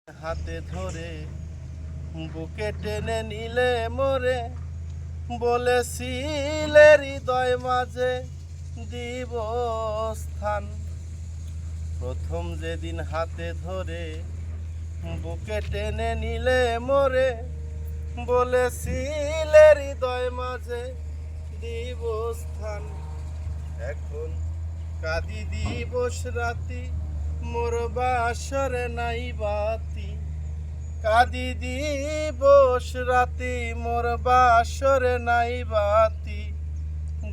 হাতে ধরে বুকে টেনে নিলে মোরে, বলেছিলে হৃদয় মাঝে দিব স্থান। প্রথম যেদিন হাতে ধরে বুকে টেনে নিলে মোরে, বলেছিলে হৃদয় মাঝে দিব স্থান। এখন কাঁদি দিবস রাতি, মোর বাসরে নাই বাতি। কাঁদি দিবস রাতি, মোর বাসরে নাই বাতি।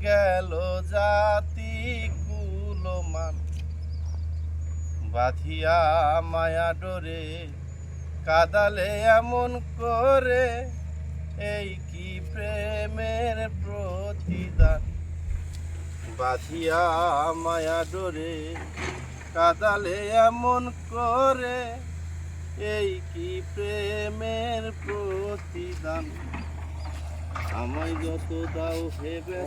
গেল জাতি কুলমান, বাঁধিয়া মায়া ডোরে কাদালে এমন করে। এই কি প্রেমের প্রতিদান, বাঁধিয়া মায়া ডোরে কাদালে এমন করে। এই কি প্রেমের প্রতিদান, আমায় যত দাও হেবে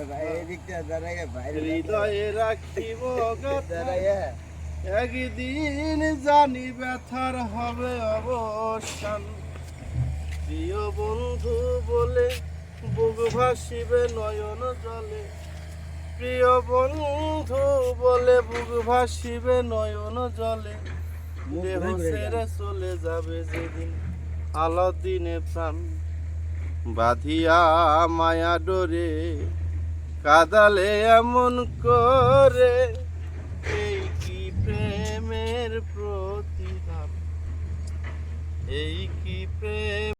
হৃদয়ে রাখিব গাথা। একদিন জানি ব্যথার হবে অবসান। প্রিয় বন্ধু বলে বুক ভাসিবে নয়ন জলে। প্রিয় বন্ধু বলে বুক ভাসিবে নয়ন জলে। দেহ ছেড়ে চলে যাবে যেদিন আলো দিনে প্রাণ। বাঁধিয়া মায়া ডোরে কাদালে এমন করে। এই কি প্রেমের প্রতিদান, এই কি প্রেম।